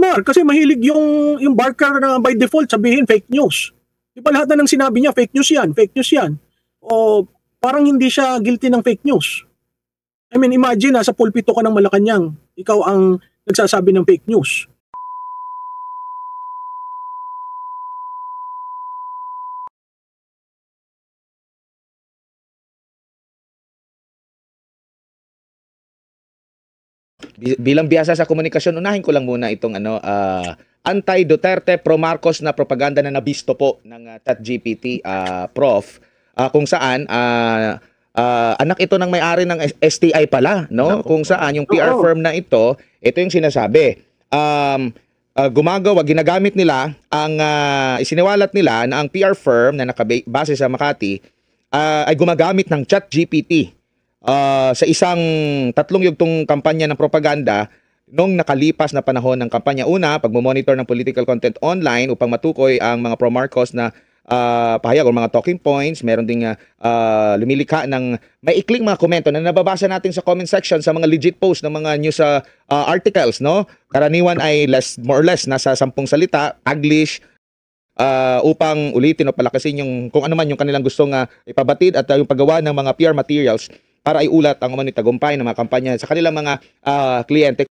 Admar, kasi mahilig yung Barker na by default sabihin fake news. Di ba lahat na ng sinabi niya, fake news yan. O parang hindi siya guilty ng fake news. I mean, imagine sa pulpito ka ng Malacanang, ikaw ang nagsasabi ng fake news. Bilang biyasa sa komunikasyon, unahin ko lang muna itong anti-Duterte pro-Marcos na propaganda na nabisto po ng ChatGPT, Prof. Kung saan anak ito ng may-ari ng STI pala, no? Kung saan yung PR firm na ito yung sinasabi. Ginagamit nila ang isiniwalat nila na ang PR firm na nakabase sa Makati ay gumagamit ng ChatGPT sa isang 3 yugtong kampanya ng propaganda nung nakalipas na panahon ng kampanya. Una, pagmomonitor ng political content online upang matukoy ang mga pro-Marcos na pahayag o mga talking points. Meron ding lumilikha ng maikling mga komento na nababasa natin sa comment section sa mga legit post ng mga news articles, no? Karaniwan ay more or less nasa 10 salita, Taglish, upang ulitin o palakasin yung kung ano man yung kanilang gustong ipabatid at yung paggawa ng mga PR materials para iulat ang umano'y tagumpay ng mga kampanya sa kanilang mga kliyente.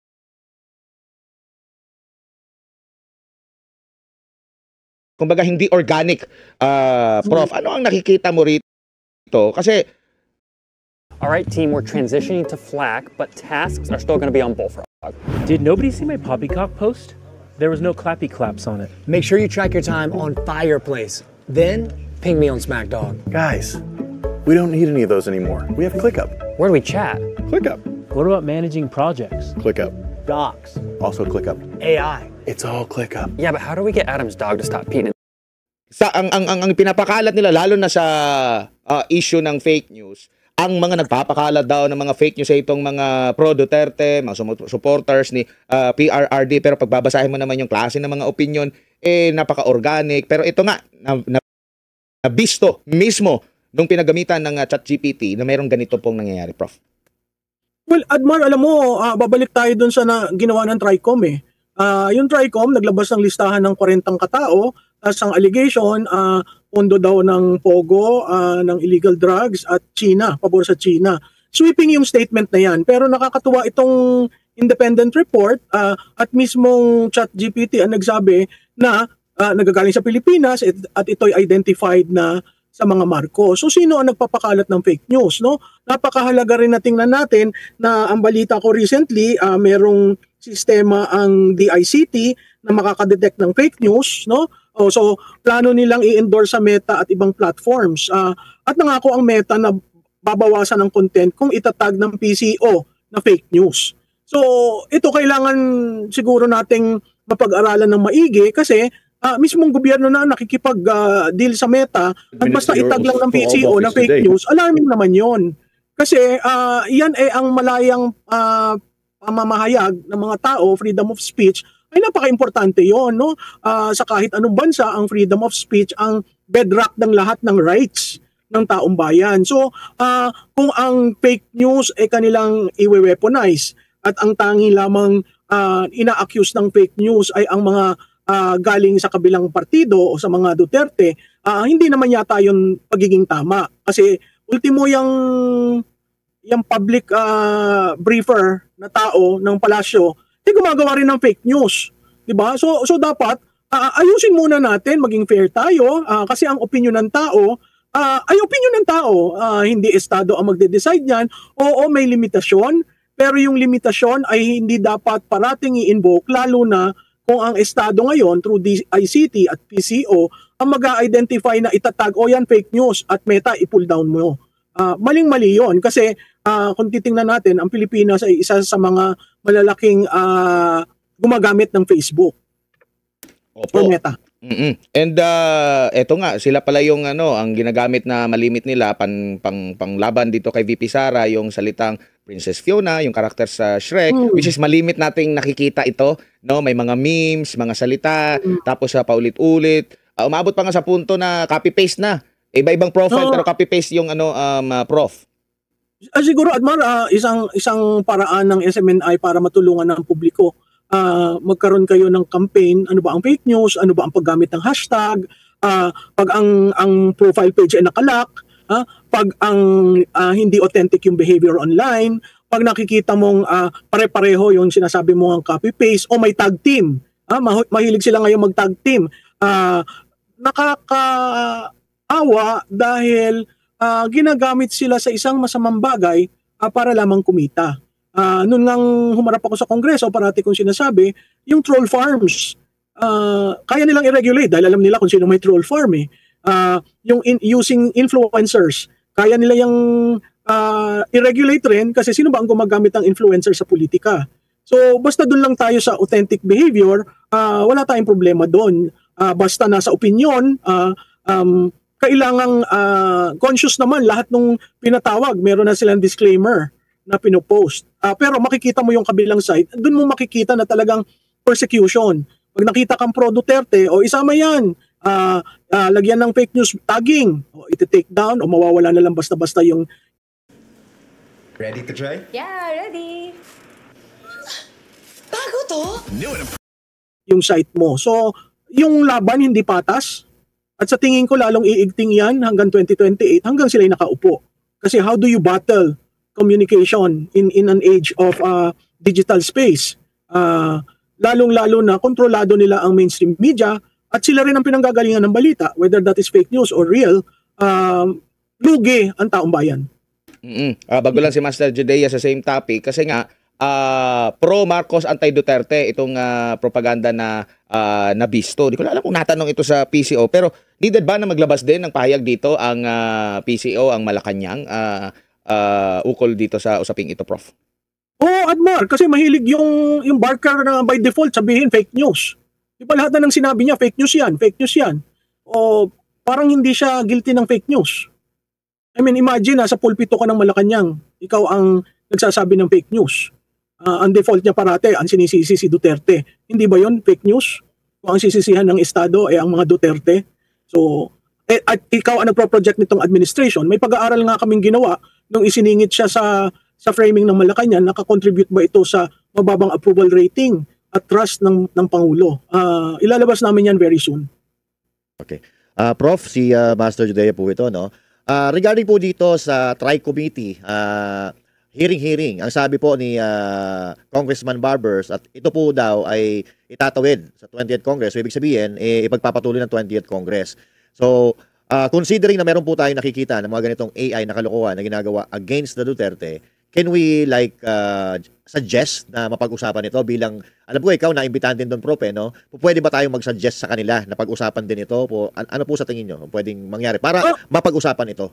Kumbaga hindi organic, Prof. Ano ang nakikita mo rito? Kasi all right, team, we're transitioning to Flack, but tasks are still going to be on Bullfrog. Did nobody see my poppycock post? There was no clappy claps on it. Make sure you track your time on Fireplace. Then ping me on SmackDog. Guys, we don't need any of those anymore. We have ClickUp. Where do we chat? ClickUp. What about managing projects? ClickUp. Docs. Also ClickUp. AI. It's all ClickUp. Yeah, but how do we get Adam's dog to stop peeing? Ang pinapakalat nila lalo na sa issue ng fake news, ang mga nagpapakalat daw ng mga fake news sa itong mga pro-Duterte, mga supporters ni PRRD, pero pagbabasahin mo naman yung klase ng mga opinion, napaka-organic. Pero ito nga, nabisto mismo nung pinagamitan ng ChatGPT na mayroong ganito pong nangyayari, Prof. Well, Admar, alam mo, babalik tayo dun sa ginawa ng TRICOM yung TRICOM, naglabas ng listahan ng 40 katao, ang allegation, pondo daw ng Pogo, ng illegal drugs at China, pabor sa China. Sweeping yung statement na yan. Pero nakakatuwa itong independent report at mismong ChatGPT ang nagsabi na nagagaling sa Pilipinas at ito'y identified na sa mga Marcos. So sino ang nagpapakalat ng fake news, no? Napakahalaga rin na tingnan natin na ang balita ko recently, merong sistema ang DICT na makakadetect ng fake news, no? So plano nilang i-endorse sa Meta at ibang platforms. At nangako ang Meta na babawasan ng content kung itatag ng PCO na fake news. So ito kailangan siguro nating mapag-aralan ng maigi kasi mismong gobyerno na nakikipag-deal sa Meta at basta itag lang ng PCO na fake news, alarming naman yon. Kasi yan ay ang malayang pamamahayag ng mga tao, freedom of speech, ay napaka-importante yon, no? Sa kahit anong bansa, ang freedom of speech ang bedrock ng lahat ng rights ng taong bayan. So, kung ang fake news ay kanilang i-weaponize at ang tangi lamang ina-accuse ng fake news ay ang mga galing sa kabilang partido o sa mga Duterte, hindi naman yata yung pagiging tama. Kasi ultimo yung public briefer na tao ng palasyo, gumagawa rin ng fake news. Diba? So dapat, ayusin muna natin, maging fair tayo, kasi ang opinion ng tao, ay opinion ng tao. Hindi estado ang magde-decide niyan. Oo, may limitasyon, pero yung limitasyon ay hindi dapat parating i-invoke, lalo na kung ang estado ngayon through DICT at PCO ang mag-identify na itatag o yan fake news at Meta i-pull down mo. Maling-mali yun kasi kung titingnan natin, ang Pilipinas ay isa sa mga malalaking gumagamit ng Facebook. Opo. Or Meta. And eto nga, sila pala yung ang ginagamit na malimit nila panglaban dito kay VP Sara, yung salitang Princess Fiona, yung karakter sa Shrek, which is malimit nating nakikita ito, no? May mga memes, mga salita, tapos paulit-ulit. Umabot pa nga sa punto na copy-paste na. Iba-ibang profile pero copy-paste yung Prof. Siguro, Admar, isang paraan ng SMNI para matulungan ng publiko magkaroon kayo ng campaign, ano ba ang fake news, ano ba ang paggamit ng hashtag, pag ang profile page ay nakalock, pag ang hindi authentic yung behavior online, pag nakikita mong pare-pareho yung sinasabi mo ang copy-paste o may tag team. Mahilig sila ngayon mag-tag team. Nakakaawa dahil ginagamit sila sa isang masamang bagay para lamang kumita. Noon ngang humarap ako sa Kongreso, parati kong sinasabi, yung troll farms, kaya nilang i-regulate dahil alam nila kung sino may troll farm eh. Using influencers, kaya nila yung i-regulate rin kasi sino ba ang gumagamit ng influencer sa politika. So basta doon lang tayo sa authentic behavior, wala tayong problema doon. Basta nasa opinion, kailangang conscious naman lahat ng pinatawag, meron na silang disclaimer na pinopost. Pero makikita mo yung kabilang side, doon mo makikita na talagang persecution. Pag nakita kang pro Duterte, isama yan, lagyan ng fake news tagging, iti-take down, o mawawala na lang basta-basta yung... Ready to try? Yeah, ready. Bago to? Yung site mo. So, yung laban hindi patas, at sa tingin ko lalong iigting yan hanggang 2028, hanggang sila'y nakaupo. Kasi how do you battle communication in an age of digital space? Lalong-lalo na kontrolado nila ang mainstream media at sila rin ang pinanggagalingan ng balita, whether that is fake news or real, lugi ang taong bayan. Bago lang si Master Judea sa same topic kasi nga pro Marcos anti-Duterte itong propaganda na nabisto. Di ko alam kung natanong ito sa PCO pero needed ba na maglabas din ng pahayag dito ang PCO, ang Malacanang ukol dito sa usaping ito, Prof? Admar, kasi mahilig yung barker na by default sabihin fake news. Di ba lahat na ng sinabi niya, fake news yan. O parang hindi siya guilty ng fake news. I mean, imagine sa pulpito ka ng Malacanang, ikaw ang nagsasabi ng fake news. Ang default niya parate, ang sinisisi si Duterte. Hindi ba yon fake news? Kung ang sisisihan ng Estado ay ang mga Duterte. So, at ikaw ang nagpo-project nitong administration, may pag-aaral nga kaming ginawa nung isiningit siya sa framing ng Malacanang, nakakontribute ba ito sa mababang approval rating at trust ng Pangulo? Ilalabas namin yan very soon. Okay. Prof, si Master Judea po ito, no? Regarding po dito sa Tri-Committee, hearing, ang sabi po ni Congressman Barbers at ito po daw ay itatawid sa 20th Congress. So, ibig sabihin, ipagpapatuloy ng 20th Congress. So, considering na meron po tayong nakikita ng mga ganitong AI na kalokohan na ginagawa against the Duterte, can we suggest na mapag-usapan ito bilang, alam ko ikaw naimbitahan din doon, Prof, no? Pwede ba tayong mag-suggest sa kanila na pag-usapan din ito? Ano po sa tingin nyo pwedeng mangyari para mapag-usapan ito?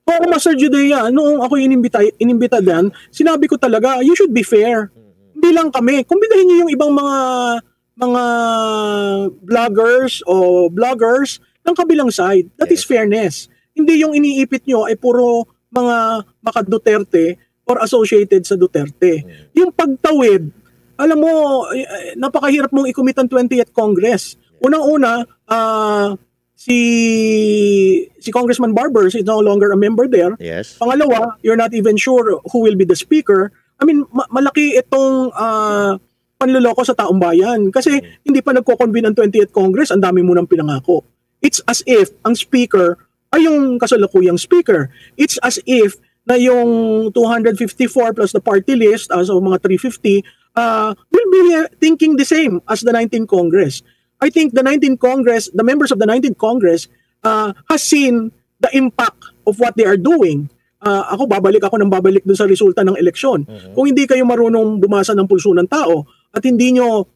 Oo, Master Judea, noong ako inimbita din, sinabi ko talaga, you should be fair. Hindi lang kami. Kumbitahin niyo yung ibang mga vloggers o bloggers ng kabilang side. That is fairness. Hindi yung iniipit nyo ay puro mga maka-Duterte or associated sa Duterte. Yung pagtawid, alam mo, napakahirap mong i-commit ang 20th Congress. Unang-una, si Congressman Barbers is no longer a member there. Yes. Pangalawa, you're not even sure who will be the speaker. I mean, malaki itong panluloko sa taong bayan. Kasi hindi pa nagko-convene ang 20th Congress, ang dami mo nang pinangako. It's as if ang speaker ay yung kasalukuyang speaker. It's as if na yung 254 plus the party list, so mga 350, will be thinking the same as the 19th Congress. I think the 19th Congress, the members of the 19th Congress has seen the impact of what they are doing. Babalik ako dun sa resulta ng eleksyon. Kung hindi kayo marunong bumasa ng pulso ng tao at hindi nyo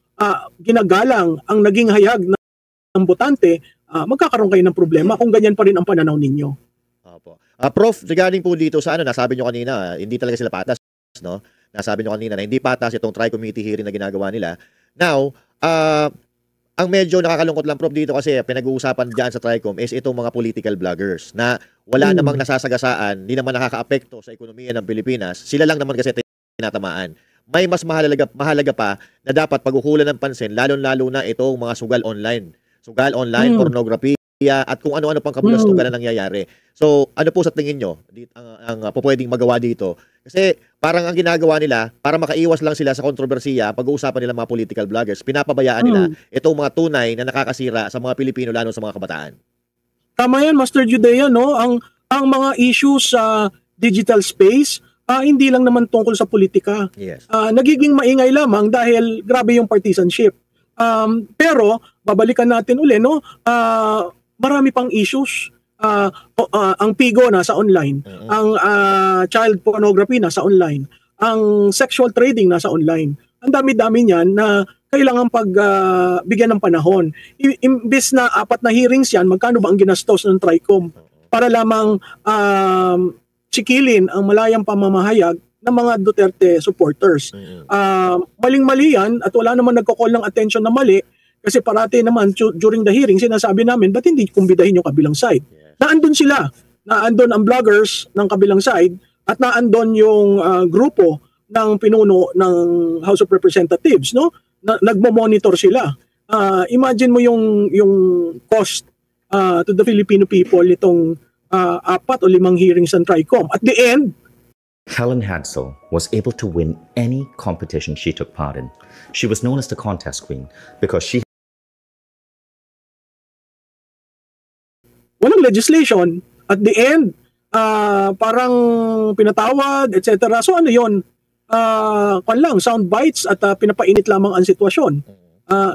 ginagalang ang naging hayag ng botante, magkakaroon kayo ng problema kung ganyan pa rin ang pananaw ninyo. Opo. Prof, regarding po dito sa nasabi nyo kanina, hindi talaga sila patas, no? Nasabi nyo kanina na hindi patas itong Tri-Committee hearing na ginagawa nila. Now, ang medyo nakakalungkot lang, Prof, dito kasi pinag-uusapan dyan sa Tricom is itong mga political vloggers na wala namang nasasagasaan, hindi naman nakaka-apekto sa ekonomiya ng Pilipinas. Sila lang naman kasi tinatamaan. May mas mahalaga pa na dapat pag-ukulan ng pansin, lalo-lalo na itong mga sugal online. Sugal online, pornography, at kung ano-ano pang kabulastugan na nangyayari. So, ano po sa tingin nyo ang pwedeng magawa dito? Kasi parang ang ginagawa nila, para makaiwas lang sila sa kontrobersiya, pag-uusapan nila mga political vloggers, pinapabayaan nila itong mga tunay na nakakasira sa mga Pilipino, lalo sa mga kabataan. Tama yan, Master Judea, no? Ang mga issues sa digital space, hindi lang naman tungkol sa politika. Yes. Nagiging maingay lamang dahil grabe yung partisanship. Pero, babalikan natin uli, no? Marami pang issues. Ang PIGO nasa online. Ang child pornography nasa online. Ang sexual trading nasa online. Ang dami-dami niyan na kailangan bigyan ng panahon. Imbes na 4 na hearings yan, magkano ba ang ginastos ng TRICOM para lamang sikilin ang malayang pamamahayag ng mga Duterte supporters. Maling-mali yan at wala naman nagko-call ng attention na mali kasi parati naman during the hearing sinasabi namin ba't hindi kumbidahin yung kabilang side. Naandun sila. Naandun ang vloggers ng kabilang side at naandun yung grupo ng pinuno ng House of Representatives, no? Nagmo-monitor sila. Imagine mo yung cost to the Filipino people itong 4 o 5 hearings ng TRICOM. At the end, Helen Hadsell was able to win any competition she took part in. She was known as the contest queen because she walang legislation. At the end, parang pinatawad, etc. So ano yun? Sound bites at pinapainit lamang ang sitwasyon.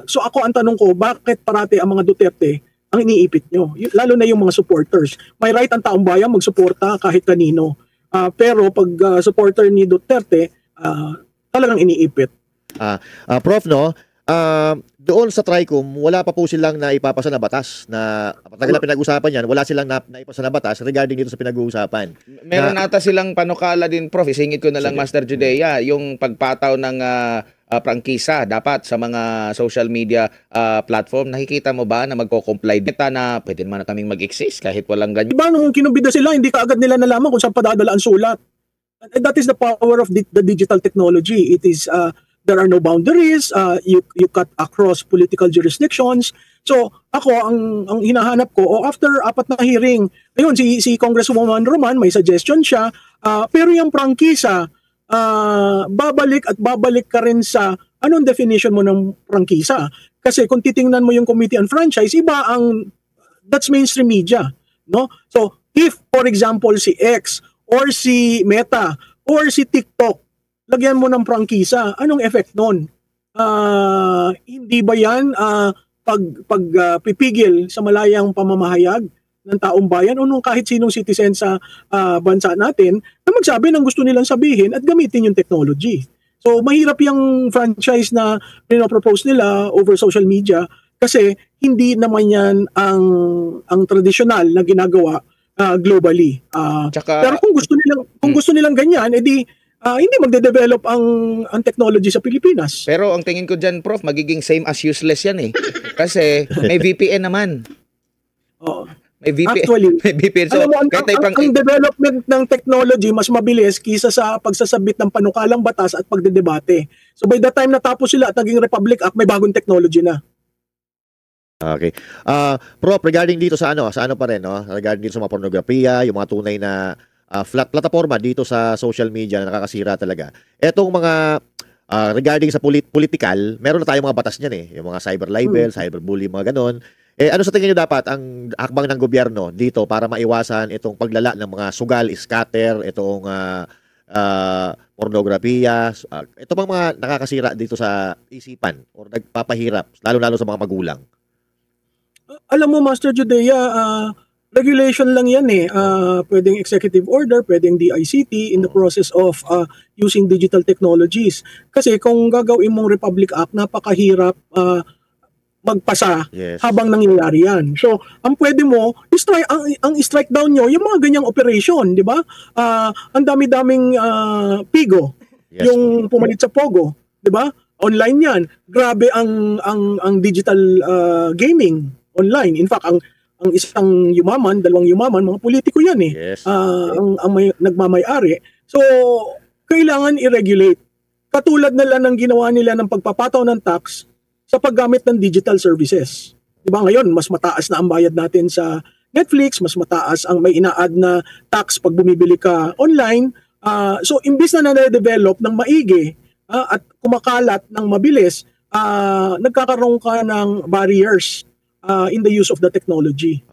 So ako ang tanong ko, bakit parati ang mga Duterte ang iniipit nyo? Lalo na yung mga supporters. May right ang taong bayan magsuporta kahit kanino. Pero pag supporter ni Duterte, talagang iniipit. Prof, no? Doon sa TRICOM, wala pa po silang naipapasa na batas na patagal na pinag-usapan yan, wala silang naipasa na batas regarding dito sa pinag-uusapan. Meron ata silang panukala din, Prof. Isingit ko na lang, Master Judea, yung pagpataw ng prangkisa dapat sa mga social media platform. Nakikita mo ba na magko-comply dito na pwede naman na kaming mag-exist kahit walang ganyan? Diba nung kinubida sila, hindi kaagad nila nalaman kung saan padadala ang sulat. And that is the power of the digital technology. It is there are no boundaries, you cut across political jurisdictions. So ako, ang hinahanap ko, after 4 na hearing, ayun, si Congresswoman Roman, may suggestion siya, pero yung prangkisa, babalik ka rin sa anong definition mo ng prangkisa. Kasi kung titingnan mo yung Committee on Franchise, that's mainstream media. No? So if, for example, si X, or si Meta, or si TikTok, lagyan mo ng prangkisa, anong effect nun? Hindi ba yan pipigil sa malayang pamamahayag ng taong bayan o nung kahit sinong citizen sa bansa natin na magsabi ng gusto nilang sabihin at gamitin yung technology? So mahirap yung franchise na pinopropose nila over social media kasi hindi naman yan ang tradisyonal na ginagawa globally. Pero kung gusto nilang ganyan, edi hindi magde-develop ang technology sa Pilipinas. Pero ang tingin ko dyan, Prof, magiging same as useless yan eh. Kasi may VPN naman. May VPN. Actually, may VPN. So, alam mo, ang development ng technology mas mabilis kisa sa pagsasabit ng panukalang batas at pagdedebate. So by the time natapos sila at naging Republic Act, may bagong technology na. Okay. Prof, regarding dito sa ano pa rin, no? Regarding dito sa mga pornografiya, yung mga tunay na plataforma dito sa social media na nakakasira talaga. Etong mga regarding sa political, meron na tayong mga batas niyan eh. Yung mga cyber libel, cyberbullying, mga ganon. Ano sa tingin niyo dapat ang hakbang ng gobyerno dito para maiwasan itong paglala ng mga sugal, scatter, itong pornografiya, ito bang mga nakakasira dito sa isipan o nagpapahirap, lalo-lalo sa mga magulang? Alam mo, Master Judea, regulation lang yan eh. Pwedeng executive order, pwedeng DICT in the process of using digital technologies. Kasi kung gagawin mong Republic Act, napakahirap magpasa habang nangyayari yan. So, ang pwede mo, ang strike down nyo, yung mga ganyang operation, di ba? Ang dami-daming PIGO, yung pumalit sa POGO, di ba? Online yan. Grabe ang digital gaming online. In fact, ang isang yumaman, 2 yumaman, mga politiko yan eh. Ang nagmamay-ari. So, kailangan i-regulate. Katulad nila ng ginawa nila ng pagpapataw ng tax sa paggamit ng digital services. Di ba ngayon, mas mataas na ang bayad natin sa Netflix, mas mataas ang may ina-add na tax pag bumibili ka online. So, imbis na na-develop ng maigi at kumakalat ng mabilis, nagkakaroon ka ng barriers in the use of the technology.